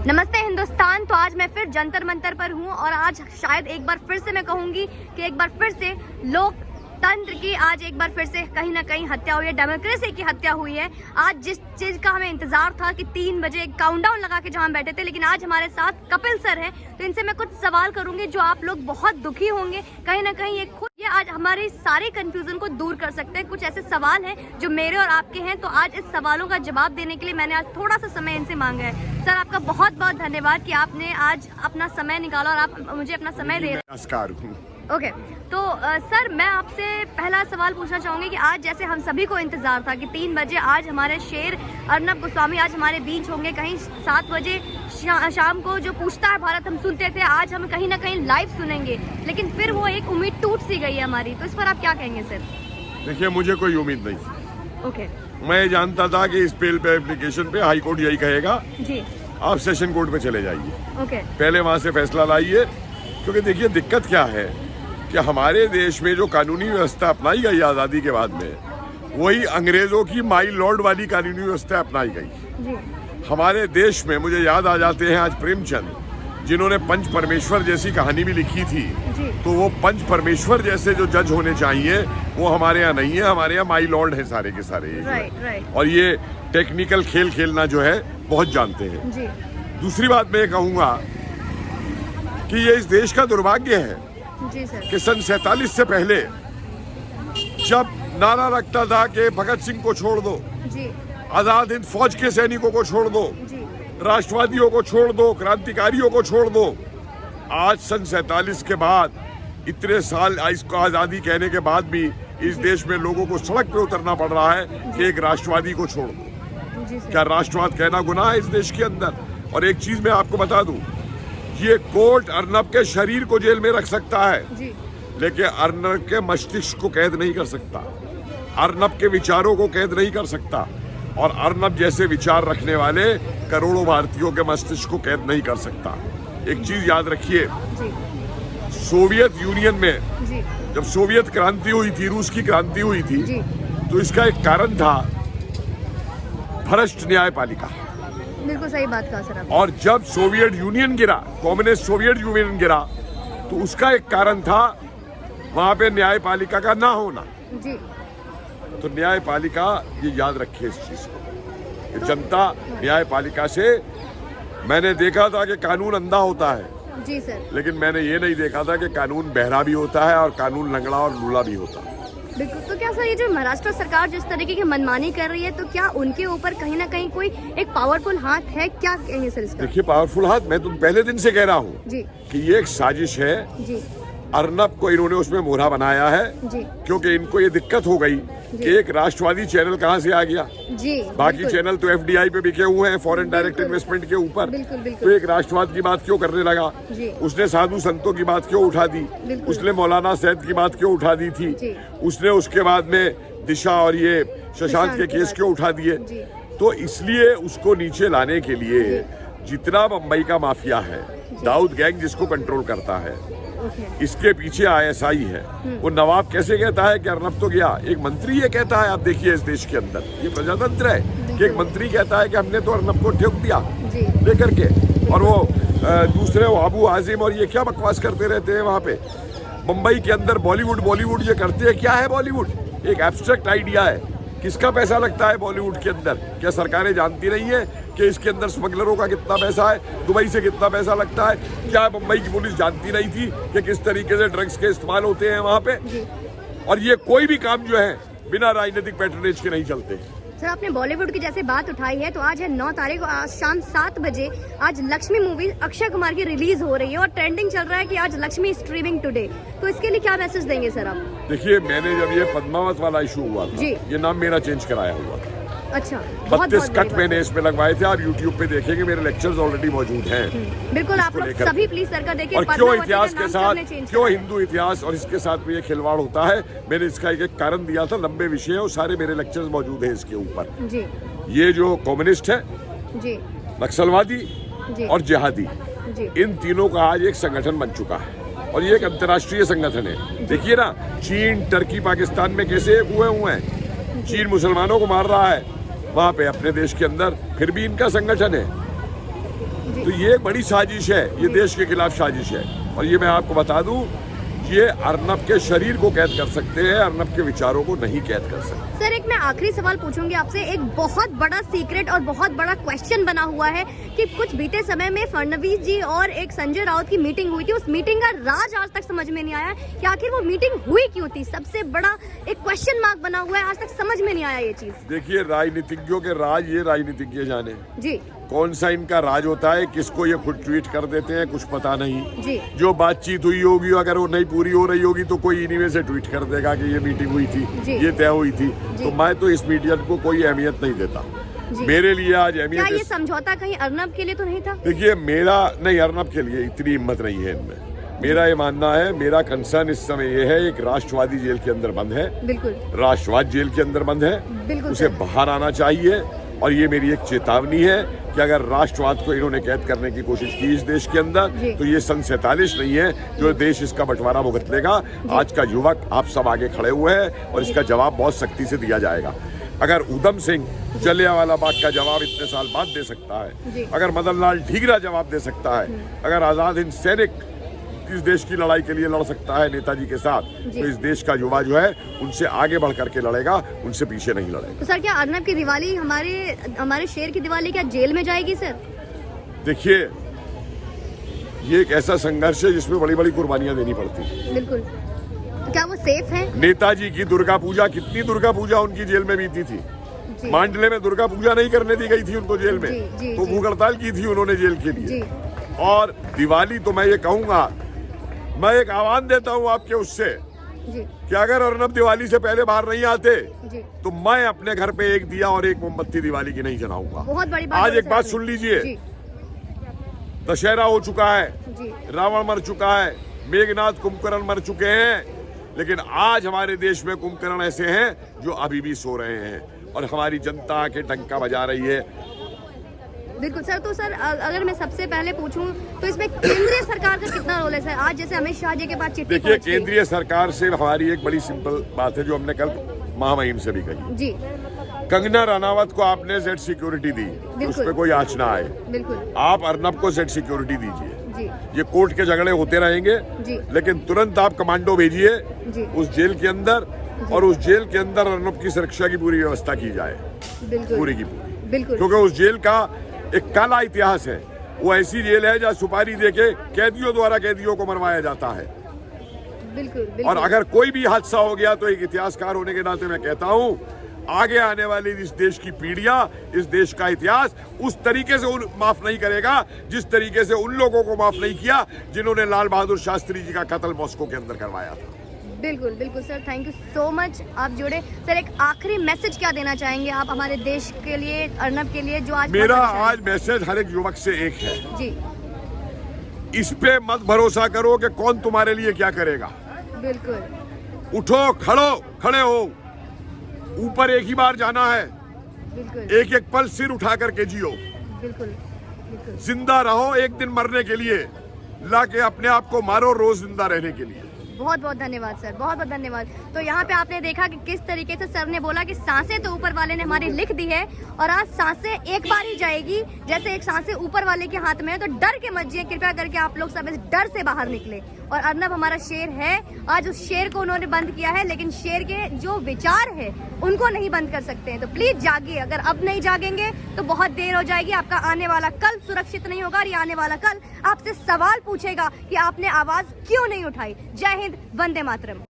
नमस्ते हिंदुस्तान। तो आज मैं फिर जंतर मंतर पर हूँ और आज शायद एक बार फिर से मैं कहूँगी कि एक बार फिर से लोकतंत्र की आज एक बार फिर से कहीं ना कहीं हत्या हुई है, डेमोक्रेसी की हत्या हुई है। आज जिस चीज़ का हमें इंतजार था कि 3 बजे काउंटडाउन लगा के जहाँ हम बैठे थे, लेकिन आज हमारे साथ कपिल सर हैं। तो इनसे मैं कुछ सवाल करूँगी जो आप लोग बहुत दुखी होंगे, कहीं ना कहीं ये आज हमारे सारे कंफ्यूजन को दूर कर सकते हैं। कुछ ऐसे सवाल हैं जो मेरे और आपके हैं, तो आज इस सवालों का जवाब देने के लिए मैंने आज थोड़ा सा समय इनसे मांगा है। सर, आपका बहुत बहुत धन्यवाद कि आपने आज अपना समय निकाला और आप मुझे अपना समय दे रहे हैं। ओके, तो सर मैं आपसे पहला सवाल पूछना चाहूँगी कि आज जैसे हम सभी को इंतज़ार था कि 3 बजे आज हमारे शेर अर्नब गोस्वामी आज हमारे बीच होंगे, कहीं 7 बजे शाम को जो पूछता है भारत हम सुनते थे, आज हम कहीं ना कहीं लाइव सुनेंगे, लेकिन फिर वो एक उम्मीद टूट सी गई है हमारी। तो इस पर आप क्या कहेंगे सर? देखिए, मुझे कोई उम्मीद नहीं थी। ओके, मैं जानता था कि इस बिल पे एप्लीकेशन पे हाई कोर्ट यही कहेगा जी, आप सेशन कोर्ट पे चले जाइए। ओके, पहले वहाँ से फैसला लाइए, क्योंकि देखिए दिक्कत क्या है कि हमारे देश में जो कानूनी व्यवस्था अपनाई गई आज़ादी के बाद में, वही अंग्रेजों की माई लॉर्ड वाली कानूनी व्यवस्था अपनाई गई जी, हमारे देश में। मुझे याद आ जाते हैं आज प्रेमचंद, जिन्होंने पंच परमेश्वर जैसी कहानी भी लिखी थी, जी, तो वो पंच परमेश्वर जैसे जो जज होने चाहिए वो हमारे यहाँ नहीं है। हमारे यहाँ माई लॉर्ड है सारे के सारे, राइट, और ये टेक्निकल खेल खेलना जो है बहुत जानते हैं जी, दूसरी बात मैं कहूँगा कि ये इस देश का दुर्भाग्य है जी सर, कि सन 47 से पहले जब नारा लगता था कि भगत सिंह को छोड़ दो, जी, आजाद हिंद फौज के सैनिकों को छोड़ दो, जी, राष्ट्रवादियों को छोड़ दो, क्रांतिकारियों को छोड़ दो, आज सन 47 के बाद इतने साल इसको आजादी कहने के बाद भी इस देश में लोगों को सड़क पे उतरना पड़ रहा है कि एक राष्ट्रवादी को छोड़ दो। जी सर, क्या राष्ट्रवाद कहना गुनाह है इस देश के अंदर? और एक चीज मैं आपको बता दूं, ये कोर्ट अर्नब के शरीर को जेल में रख सकता है, जी, लेकिन अर्नब के मस्तिष्क को कैद नहीं कर सकता, अर्नब के विचारों को कैद नहीं कर सकता, और अर्नब जैसे विचार रखने वाले करोड़ों भारतीयों के मस्तिष्क को कैद नहीं कर सकता। एक चीज याद रखिए, जी, सोवियत यूनियन में जी, जब सोवियत क्रांति हुई थी, रूस की क्रांति हुई थी, जी, तो इसका एक कारण था भ्रष्ट न्यायपालिका। बिल्कुल सही बात कहा सर आपने। और जब सोवियत यूनियन गिरा, कम्युनिस्ट सोवियत यूनियन गिरा, तो उसका एक कारण था वहां पे न्यायपालिका का ना होना। जी, तो न्यायपालिका, ये याद रखिए इस चीज को, जनता न्यायपालिका से, मैंने देखा था कि कानून अंधा होता है, जी सर, लेकिन मैंने ये नहीं देखा था कि कानून बहरा भी होता है और कानून लंगड़ा और लूला भी होता है। बिल्कुल। तो क्या सर ये जो महाराष्ट्र सरकार जिस तरीके की मनमानी कर रही है, तो क्या उनके ऊपर कहीं ना कहीं कोई एक पावरफुल हाथ है? क्या कहेंगे सर इसका? देखिए, पावरफुल हाथ, मैं तो पहले दिन से कह रहा हूँ जी, कि ये एक साजिश है। जी, अर्नब को इन्होंने उसमें मोहरा बनाया है, जी, क्योंकि इनको ये दिक्कत हो गई कि एक राष्ट्रवादी चैनल कहाँ से आ गया, जी, बाकी बिल्कुल, चैनल तो एफडीआई पे बिके हुए हैं, फॉरेन डायरेक्ट इन्वेस्टमेंट के ऊपर। बिल्कुल, तो बिल्कुल, एक राष्ट्रवाद की बात क्यों करने लगा? जी, उसने साधु संतों की बात क्यों उठा दी? बिल्कुल, उसने मौलाना सैयद की बात क्यों उठा दी थी? जी, उसने उसके बाद में दिशा और ये शशांक के केस क्यों उठा दिए? जी, तो इसलिए उसको नीचे लाने के लिए जितना बम्बई का माफिया है, दाऊद गैंग जिसको कंट्रोल करता है, ओके, इसके पीछे आईएसआई है। वो नवाब कैसे कहता है कि अर्नब तो गया, एक मंत्री ये कहता है। आप देखिए इस देश के अंदर ये प्रजातंत्र है कि एक मंत्री कहता है कि हमने तो अर्नब को ठोक दिया जी, लेकर के, और वो दूसरे वो अबू आजिम और ये क्या बकवास करते रहते हैं वहाँ पे मुंबई के अंदर। बॉलीवुड ये करते हैं। क्या है बॉलीवुड? एक एब्स्ट्रैक्ट आइडिया है। किसका पैसा लगता है बॉलीवुड के अंदर? क्या सरकारें जानती नहीं है कि इसके अंदर स्मगलरों का कितना पैसा है, दुबई से कितना पैसा लगता है? क्या मुंबई की पुलिस जानती नहीं थी कि किस तरीके से ड्रग्स के इस्तेमाल होते हैं वहाँ पे? और ये कोई भी काम जो है बिना राजनीतिक पैटर्नेज के नहीं चलते। सर आपने बॉलीवुड की जैसे बात उठाई है, तो आज है 9 तारीख को, आज शाम 7 बजे आज लक्ष्मी मूवी अक्षय कुमार की रिलीज हो रही है और ट्रेंडिंग चल रहा है कि आज लक्ष्मी स्ट्रीमिंग टुडे। तो इसके लिए क्या मैसेज देंगे सर आप? देखिए, मैंने जब ये पद्मावत वाला इशू हुआ था, जी, ये नाम मेरा चेंज कराया हुआ था। अच्छा, 32 कट मैंने इसमें लगवाए थे। आप YouTube पे देखेंगे, मेरे लेक्चर्स ऑलरेडी मौजूद हैं। बिल्कुल, आप लोग सभी प्लीज सर का देखिए। और क्यों इतिहास के साथ, क्यों हिंदू इतिहास और इसके साथ में ये खिलवाड़ होता है, मैंने इसका एक कारण दिया था। लंबे विषय है और सारे मेरे लेक्चर्स मौजूद हैं इसके ऊपर। जी, ये जो कम्युनिस्ट है, जी, नक्सलवादी जी, और जिहादी, जी, इन तीनों का आज एक संगठन बन चुका है और ये एक अंतर्राष्ट्रीय संगठन है। देखिए ना, चीन, टर्की, पाकिस्तान में कैसे एक हुए हैं। चीन मुसलमानों को मार रहा है वहाँ पे अपने देश के अंदर, फिर भी इनका संगठन है। तो ये एक बड़ी साजिश है, ये देश के खिलाफ साजिश है। और ये मैं आपको बता दूं, ये अर्नब के शरीर को कैद कर सकते हैं, अर्नब के विचारों को नहीं कैद कर सकते। सर एक मैं आखिरी सवाल पूछूंगी आपसे। एक बहुत बड़ा सीक्रेट और बहुत बड़ा क्वेश्चन बना हुआ है कि कुछ बीते समय में फडणवीस जी और एक संजय राउत की मीटिंग हुई थी, उस मीटिंग का राज आज तक समझ में नहीं आया कि आखिर वो मीटिंग हुई क्यों थी। सबसे बड़ा एक क्वेश्चन मार्क बना हुआ है, आज तक समझ में नहीं आया ये चीज। देखिए, राजनीतिज्ञों के राज ये राजनीतिज्ञ जाने जी, कौन सा इनका राज होता है, किसको ये खुद ट्वीट कर देते हैं, कुछ पता नहीं जी। जो बातचीत हुई होगी, अगर वो नहीं पूरी हो रही होगी तो कोई इन्हीं में से ट्वीट कर देगा कि ये मीटिंग हुई थी, ये तय हुई थी। तो मैं तो इस मीडियम को कोई अहमियत नहीं देता। मेरे लिए आज अहमियत, क्या ये समझौता कहीं अर्नब के लिए तो नहीं था? देखिए, मेरा नहीं, अर्नब के लिए इतनी हिम्मत नहीं है इनमें। मेरा ये मानना है, मेरा कंसर्न इस समय ये है, एक राष्ट्रवादी जेल के अंदर बंद है, बिल्कुल राष्ट्रवाद जेल के अंदर बंद है, बिल्कुल उसे बाहर आना चाहिए। और ये मेरी एक चेतावनी है कि अगर राष्ट्रवाद को इन्होंने कैद करने की कोशिश की इस देश के अंदर, तो ये सन 47 नहीं है जो देश इसका बंटवारा भुगत लेगा। आज का युवक, आप सब आगे खड़े हुए हैं और इसका जवाब बहुत सख्ती से दिया जाएगा। अगर उधम सिंह जलियांवाला बाग का जवाब इतने साल बाद दे सकता है, अगर मदन लाल ढींगरा जवाब दे सकता है, अगर आजाद हिंद सैनिक इस देश की लड़ाई के लिए लड़ सकता है नेताजी के साथ, तो इस देश का युवा जो है उनसे आगे बढ़ करके लड़ेगा, उनसे पीछे नहीं लड़ेगा। तो सर क्या अर्नब की दिवाली, हमारे शेर की दिवाली क्या जेल में जाएगी सर? देखिए, ये एक ऐसा संघर्ष है जिसमें बड़ी बड़ी कुर्बानियां देनी पड़ती है। बिल्कुल। तो क्या वो सेफ है? नेताजी की दुर्गा पूजा, कितनी दुर्गा पूजा उनकी जेल में बीती थी। मांडले में दुर्गा पूजा नहीं करने दी गई थी उनको जेल में, तो भूख हड़ताल की थी उन्होंने जेल के लिए। और दिवाली तो मैं ये कहूंगा, मैं एक आह्वान देता हूं आपके उससे कि अगर अर्नब दिवाली से पहले बाहर नहीं आते तो मैं अपने घर पे एक दिया और एक मोमबत्ती दिवाली की नहीं जलाऊंगा। बहुत बड़ी बात। आज एक बात सुन लीजिए, दशहरा हो चुका है, रावण मर चुका है, मेघनाथ कुंभकर्ण मर चुके हैं, लेकिन आज हमारे देश में कुंभकर्ण ऐसे हैं जो अभी भी सो रहे हैं और हमारी जनता आके टंका बजा रही है। बिल्कुल सर। तो सर अगर मैं सबसे पहले पूछूं तो इसमें केंद्रीय सरकार का कितना रोल है सर? आज जैसे अमित शाह जी के पास चिट्ठी देखिए, केंद्रीय सरकार से हमारी एक बड़ी सिंपल बात है जो हमने कल महामहिम से भी कही जी। कंगना रनावत को आपने जेड सिक्योरिटी दी, उस पर कोई आँच ना आए। बिल्कुल। आप अर्नब को जेड सिक्योरिटी दीजिए। ये कोर्ट के झगड़े होते रहेंगे, लेकिन तुरंत आप कमांडो भेजिए उस जेल के अंदर, और उस जेल के अंदर अर्नब की सुरक्षा की पूरी व्यवस्था की जाए, पूरी की पूरी। बिल्कुल। क्योंकि उस जेल का एक काला इतिहास है। वो ऐसी जेल है जहाँ सुपारी देके कैदियों द्वारा कैदियों को मरवाया जाता है। बिल्कुल। और अगर कोई भी हादसा हो गया तो एक इतिहासकार होने के नाते मैं कहता हूँ, आगे आने वाली इस देश की पीढ़ियां, इस देश का इतिहास उस तरीके से माफ नहीं करेगा जिस तरीके से उन लोगों को माफ नहीं किया जिन्होंने लाल बहादुर शास्त्री जी का कत्ल मॉस्को के अंदर करवाया था। बिल्कुल बिल्कुल sir, thank you so much आप जुड़े। सर एक आखिरी मैसेज क्या देना चाहेंगे आप हमारे देश के लिए, अर्नब के लिए, जो आज मेरा आज मैसेज हर एक युवक से एक है जी, इस पे मत भरोसा करो कि कौन तुम्हारे लिए क्या करेगा। बिल्कुल। उठो, खड़े हो, ऊपर एक ही बार जाना है। बिल्कुल। एक एक पल सिर उठा करके जियो। बिल्कुल। जिंदा रहो एक दिन मरने के लिए, ला के अपने आप को मारो रोज जिंदा रहने के लिए। बहुत बहुत धन्यवाद सर, बहुत बहुत धन्यवाद। तो यहाँ पे आपने देखा कि किस तरीके से सर ने बोला कि सांसें तो ऊपर वाले ने हमारी लिख दी है और आज सांसें एक बार ही जाएगी। जैसे एक सांसें ऊपर वाले के हाथ में है, तो डर के मत जिए, कृपया करके आप लोग सब इस डर से बाहर निकले। और अर्नब हमारा शेर है, आज उस शेर को उन्होंने बंद किया है, लेकिन शेर के जो विचार है उनको नहीं बंद कर सकते हैं। तो प्लीज जागिए, अगर अब नहीं जागेंगे तो बहुत देर हो जाएगी। आपका आने वाला कल सुरक्षित नहीं होगा और ये आने वाला कल आपसे सवाल पूछेगा कि आपने आवाज क्यों नहीं उठाई। जय हिंद, वंदे मातरम।